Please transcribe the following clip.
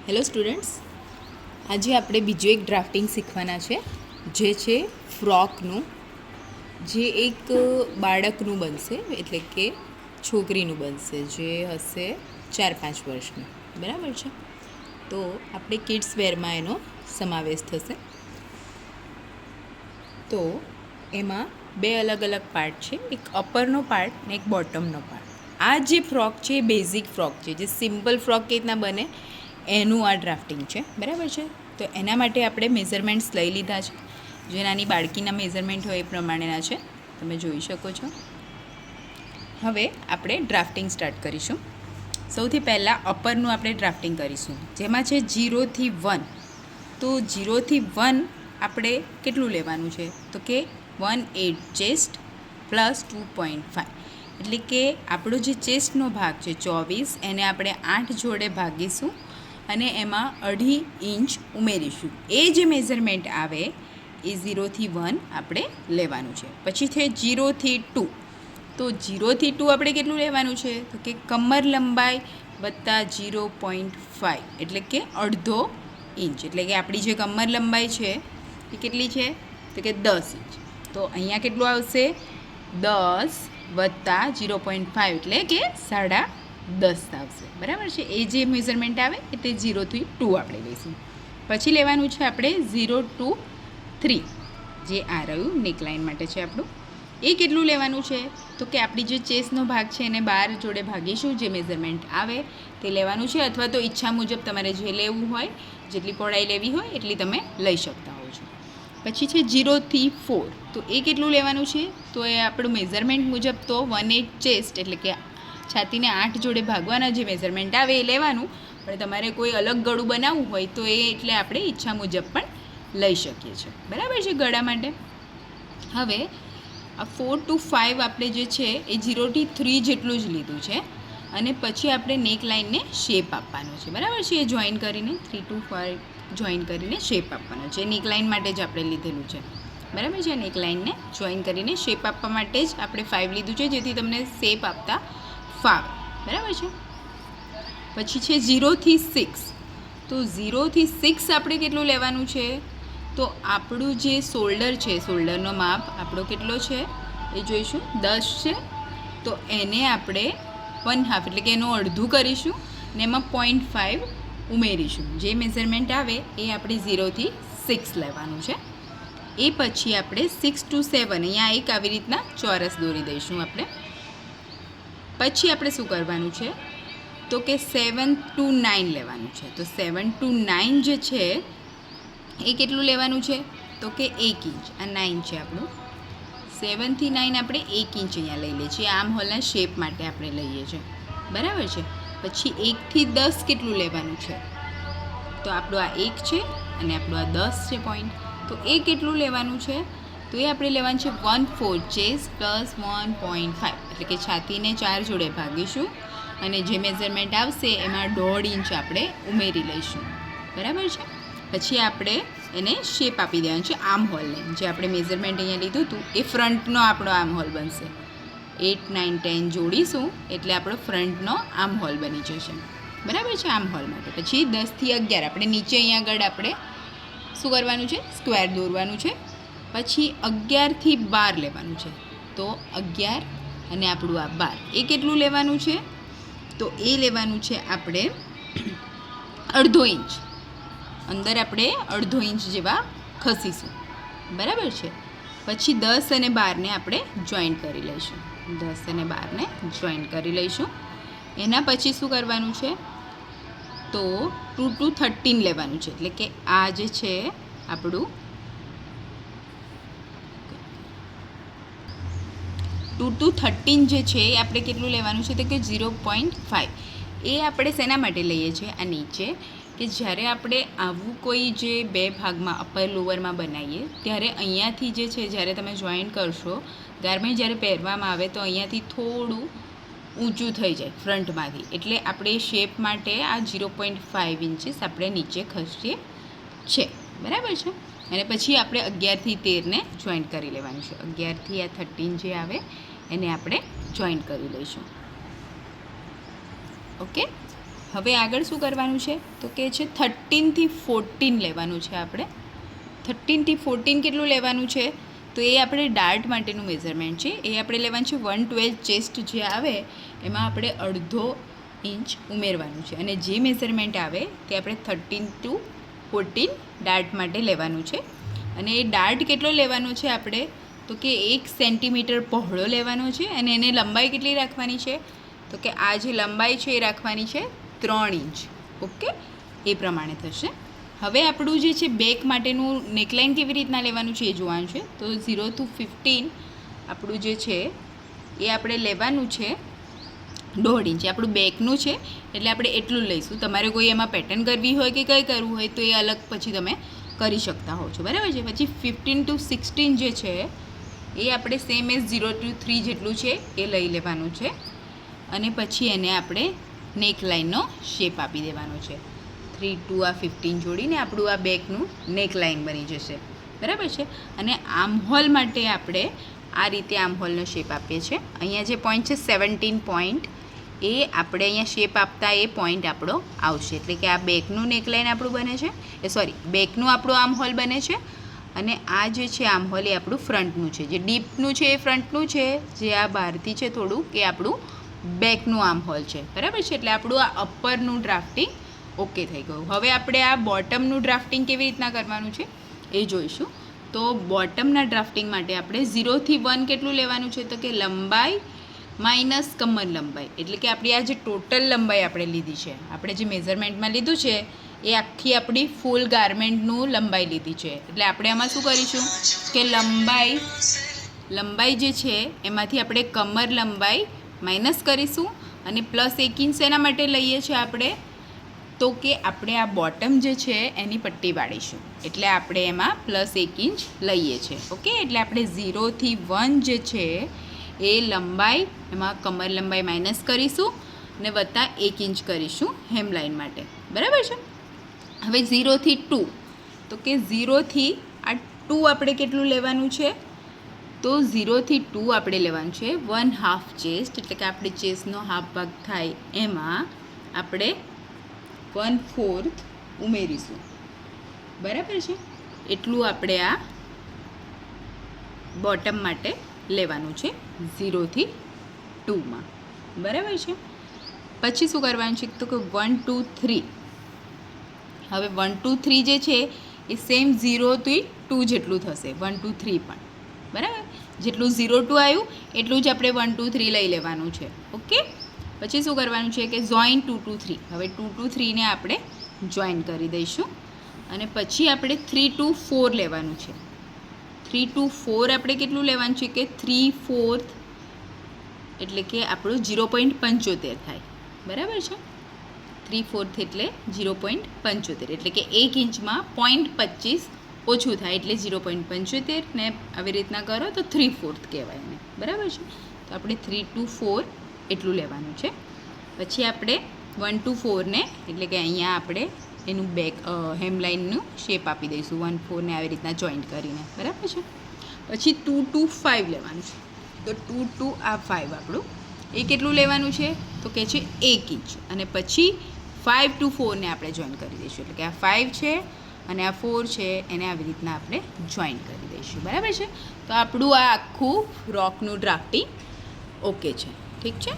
Hello students, આજે આપણે બીજું એક ડ્રાફ્ટિંગ શીખવાના છે જે છે ફ્રોકનું, જે એક બાળકનું બનશે, એટલે કે છોકરીનું બનશે જે હશે 4-5 વર્ષનું. બરાબર છે? તો આપણે કિડ્સ વેરમાં એનો સમાવેશ થશે. તો એમાં બે અલગ અલગ પાર્ટ છે, એક અપરનો પાર્ટ ને એક બોટમનો પાર્ટ. આ જે ફ્રોક છે એ બેઝિક ફ્રોક છે, જે સિમ્પલ ફ્રોક કેવી રીતના બને એનું આ ડ્રાફ્ટિંગ છે. બરાબર છે? તો એના માટે આપણે મેઝરમેન્ટ્સ લઈ લીધા છે, જે નાની બાળકીના મેઝરમેન્ટ હોય એ પ્રમાણેના છે, તમે જોઈ શકો છો. હવે આપણે ડ્રાફ્ટિંગ સ્ટાર્ટ કરીશું. સૌથી પહેલાં અપરનું આપણે ડ્રાફ્ટિંગ કરીશું, જેમાં છે 0 થી 1. તો 0 થી 1 આપણે કેટલું લેવાનું છે? તો કે 1/8 ચેસ્ટ પ્લસ 2.5, એટલે કે આપણો જે ચેસ્ટનો ભાગ છે 24, એને આપણે 8 જોડે ભાગીશું અને એમાં 2.5 ઇંચ ઉમેરીશું. એ જે મેઝરમેન્ટ આવે એ 0 થી 1 આપણે લેવાનું છે. પછી છે 0 થી 2. તો 0 થી 2 આપણે કેટલું લેવાનું છે? તો કે કમર લંબાઈ વત્તા 0.5, એટલે કે 1/2 ઇંચ. એટલે કે આપણી જે કમર લંબાઈ છે એ કેટલી છે? તો કે 10 ઇંચ. તો અહીંયા કેટલું આવશે? 10 વત્તા 0.5, એટલે કે 10.5 આવશે. બરાબર છે? એ જે મેઝરમેન્ટ આવે એ તે 0 થી 2 આપણે લઈશું. પછી લેવાનું છે આપણે 0 to 3, જે આ રહ્યું નેકલાઇન માટે છે આપણું. એ કેટલું લેવાનું છે? તો કે આપણી જે ચેસ્ટનો ભાગ છે એને 12 જોડે ભાગીશું, જે મેઝરમેન્ટ આવે તે લેવાનું છે, અથવા તો ઈચ્છા મુજબ તમારે જે લેવું હોય, જેટલી પહોળાઈ લેવી હોય એટલી તમે લઈ શકતા હો છો. પછી છે 0 થી 4. તો એ કેટલું લેવાનું છે? તો એ આપણું મેઝરમેન્ટ મુજબ તો 1/8 ચેસ્ટ, એટલે કે છાતીને 8 જોડે ભાગવાના જે મેઝરમેન્ટ આવે એ લેવાનું, પણ તમારે કોઈ અલગ ગળું બનાવવું હોય તો એ એટલે આપણે ઈચ્છા મુજબ પણ લઈ શકીએ છીએ. બરાબર છે? ગળા માટે. હવે આ 4 to 5 આપણે જે છે એ 0 થી 3 જેટલું જ લીધું છે, અને પછી આપણે નેક લાઇનને શેપ આપવાનો છે. બરાબર છે? એ જોઈન કરીને 3 to 5 જોઈન કરીને શેપ આપવાનો છે. નેક લાઇન માટે જ આપણે લીધેલું છે. બરાબર છે? નેક લાઇનને જોઈન કરીને શેપ આપવા માટે જ આપણે 5 લીધું છે, જેથી તમને શેપ આપતા ફાવે. બરાબર છે? પછી છે 0 થી 6. તો 0 થી 6 આપણે કેટલું લેવાનું છે? તો આપણું જે શોલ્ડર છે, શોલ્ડરનો માપ આપણો કેટલો છે એ જોઈશું. 10 છે. તો એને આપણે 1/2, એટલે કે એનું અડધું કરીશું ને એમાં 0.5 ઉમેરીશું. જે મેઝરમેન્ટ આવે એ આપણે 0 થી 6 લેવાનું છે. એ પછી આપણે 6 to 7, અહીંયા એક આવી રીતના ચોરસ દોરી દઈશું આપણે. પછી આપણે શું કરવાનું છે? તો કે 7 to 9 લેવાનું છે. તો 7 to 9 જે છે એ કેટલું લેવાનું છે? તો કે 1 ઇંચ. આ 9 છે આપણું. 7 થી 9 આપણે 1 ઇંચ અહીંયા લઈ લઈએ છીએ. આમ હોલના શેપ માટે આપણે લઈએ છીએ. બરાબર છે? પછી 1 થી 10 કેટલું લેવાનું છે? તો આપણું આ 1 છે અને આપણું આ 10 છે પોઈન્ટ. તો એ કેટલું લેવાનું છે? તો એ આપણે લેવાનું છે 1/4 ચેસ્ટ પ્લસ 1.5, એટલે કે છાતીને 4 જોડે ભાગીશું અને જે મેઝરમેન્ટ આવશે એમાં 1.5 ઇંચ આપણે ઉમેરી લઈશું. બરાબર છે? પછી આપણે એને શેપ આપી દેવાનું છે આર્મ હોલને. જે આપણે મેઝરમેન્ટ અહીંયા લીધું હતું એ ફ્રન્ટનો આપણો આર્મ હોલ બનશે. 8, 9, 10 જોડીશું એટલે આપણો ફ્રન્ટનો આર્મ હોલ બની જશે. બરાબર છે? આર્મ હોલ માટે. પછી 10 થી 11 આપણે નીચે અહીંયા આગળ આપણે શું કરવાનું છે? સ્ક્વેર દોરવાનું છે. પછી 11 થી 12 લેવાનું છે. તો 11 અને આપણું આ 12, એ કેટલું લેવાનું છે? તો એ લેવાનું છે આપણે 1/2 ઇંચ. અંદર આપણે 1/2 ઇંચ જેવા ખસીશું. બરાબર છે? પછી 10 અને 12ને આપણે જોઈન્ટ કરી લઈશું. 10 અને 12ને જોઈન્ટ કરી લઈશું. એના પછી શું કરવાનું છે? તો 2 to 13 લેવાનું છે. એટલે કે આ જે છે આપણું 2 to 13 જે છે એ આપણે કેટલું લેવાનું છે? તો કે 0.5. એ આપણે શેના માટે લઈએ છીએ? આ નીચે, કે જ્યારે આપણે આવું કોઈ જે બે ભાગમાં અપર લોવરમાં બનાવીએ ત્યારે અહીંયાથી જે છે, જ્યારે તમે જોઈન્ટ કરશો, ગારમેન્ટ જ્યારે પહેરવામાં આવે તો અહીંયાથી થોડું ઊંચું થઈ જાય ફ્રન્ટમાંથી. એટલે આપણે શેપ માટે આ 0.5 ઇંચીસ આપણે નીચે ખસીએ છે. બરાબર છે? અને પછી આપણે 11 થી 13ને જોઈન્ટ કરી લેવાનું છે. 11 થી આ 13 જે આવે એને આપણે જોઈન્ટ કરી લઈશું. ઓકે? હવે આગળ શું કરવાનું છે તો કે છે 13 થી 14 લેવાનું છે આપણે. 13 થી 14 કેટલું લેવાનું છે તો એ આપણે ડાર્ટ માટેનું મેઝરમેન્ટ છે. એ આપણે લેવાનું છે 112 ચેસ્ટ જે આવે એમાં આપણે અડધો ઇંચ ઉમેરવાનું છે અને જે મેઝરમેન્ટ આવે તે આપણે 13 to 14 ડાર્ટ માટે લેવાનું છે. અને એ ડાર્ટ કેટલો લેવાનો છે આપણે તો કે 1 સેન્ટીમીટર પહોળો લેવાનો છે અને એને લંબાઈ કેટલી રાખવાની છે તો કે આ જે લંબાઈ છે એ રાખવાની છે 3 ઇંચ. ઓકે, એ પ્રમાણે થશે. હવે આપણું જે છે બેક માટેનું નેકલાઇન કેવી રીતના લેવાનું છે એ જોવાનું છે. તો 0 to 15 આપણું જે છે એ આપણે લેવાનું છે 1.5 ઇંચ. આપણું બેકનું છે એટલે આપણે એટલું લઈશું. તમારે કોઈ એમાં પેટર્ન કરવી હોય કે કંઈ કરવું હોય તો એ અલગ પછી તમે કરી શકતા હો છો, બરાબર છે. પછી 15 to 16 જે છે એ આપણે સેમ એઝ 0 to 3 જેટલું છે એ લઈ લેવાનું છે અને પછી એને આપણે નેક લાઇનનો શેપ આપી દેવાનો છે. 3 to આ 15 જોડીને આપણું આ બેકનું નેક લાઇન બની જશે, બરાબર છે. અને આર્મહોલ માટે આપણે આ રીતે આર્મહોલનો શેપ આપીએ છીએ. અહીંયા જે પોઈન્ટ છે 17 પોઈન્ટ એ આપણે અહીંયા શેપ આપતા એ પોઈન્ટ આપણો આવશે. એટલે કે આ બેકનું નેકલાઇન આપણું બને છે, બેકનું આપણું આર્મહોલ બને છે અને આ જે છે આર્મહોલ એ આપણું ફ્રન્ટનું છે. જે ડીપનું છે એ ફ્રન્ટનું છે, જે આ બહારથી છે થોડું એ આપણું બેકનું આર્મહોલ છે, બરાબર છે. એટલે આપણું આ અપરનું ડ્રાફ્ટિંગ ઓકે થઈ ગયું. હવે આપણે આ બોટમનું ડ્રાફ્ટિંગ કેવી રીતના કરવાનું છે એ જોઈશું. તો બોટમના ડ્રાફ્ટિંગ માટે આપણે 0 થી 1 કેટલું લેવાનું છે તો કે લંબાઈ માઇનસ કમર લંબાઈ. એટલે કે આપણી આ જે ટોટલ લંબાઈ આપણે લીધી છે, આપણે જે મેઝરમેન્ટમાં લીધું છે એ આખી આપણી ફૂલ ગારમેન્ટનું લંબાઈ લીધી છે. એટલે આપણે આમાં શું કરીશું કે લંબાઈ જે છે એમાંથી આપણે કમર લંબાઈ માઇનસ કરીશું અને પ્લસ 1 ઇંચ એના માટે લઈએ છીએ આપણે તો કે આપણે આ બોટમ જે છે એની પટ્ટી વાળીશું. એટલે આપણે એમાં પ્લસ 1 ઇંચ લઈએ છીએ. ઓકે, એટલે આપણે 0 થી 1 જે છે એ લંબાઈ એમાં કમર લંબાઈ માઇનસ કરીશું અને વત્તા 1 ઇંચ કરીશું હેમલાઇન માટે, બરાબર છે. હવે 0 થી 2 તો કે 0 થી આ 2 આપણે કેટલું લેવાનું છે તો 0 થી 2 આપણે લેવાનું છે 1/2 ચેસ્ટ. એટલે કે આપણે ચેસ્ટનો હાફ ભાગ થાય એમાં આપણે 1/4 ઉમેરીશું, બરાબર છે. એટલું આપણે આ બોટમ માટે લેવાનું છે 0 થી 2માં, બરાબર છે. પછી શું કરવાનું છે તો કે 1 2 3. હવે 1 2 3 જે છે એ સેમ 0 થી 2 જેટલું થશે. 1 2 3 પણ બરાબર, જેટલું 0 2 આવ્યું એટલું જ આપણે 1 2 3 લઈ લેવાનું છે. ઓકે, પછી શું કરવાનું છે કે જોઈન 2 2 3. હવે 2 2 3 ને આપણે જોઈન કરી દઈશું અને પછી આપણે 3 2 4 લેવાનું છે. 3 2 4 આપણે કેટલું લેવાનું છે કે 3/4 એટલે કે આપણું 0.75 થાય, બરાબર છે. 3/4 એટલે 0.75 એટલે કે 1 ઇંચમાં 0.25 ઓછું થાય એટલે 0.75 ને આવી રીતના કરો તો 3/4 કહેવાય એને, બરાબર છે. તો આપણે 3 2 4 એટલું લેવાનું છે. પછી આપણે 1 2 4 ને એટલે કે અહીંયા આપણે એનું બેક હેમલાઇનનું શેપ આપી દઈશું 1 4 ને આવી રીતના જોઈન્ટ કરીને, બરાબર છે. પછી 2 2 5 લેવાનું છે. તો 2 2 આ 5 આપણું એ કેટલું લેવાનું છે તો કે છે 1 ઇંચ અને પછી 5 to 4 ને આપણે જોઈન કરી દઈશું. એટલે કે આ 5 છે અને આ 4 છે એને આવી રીતના આપણે જોઈન કરી દઈશું, બરાબર છે. તો આપણું આ આખું ફ્રોકનું ડ્રાફ્ટિંગ ઓકે છે, ઠીક છે.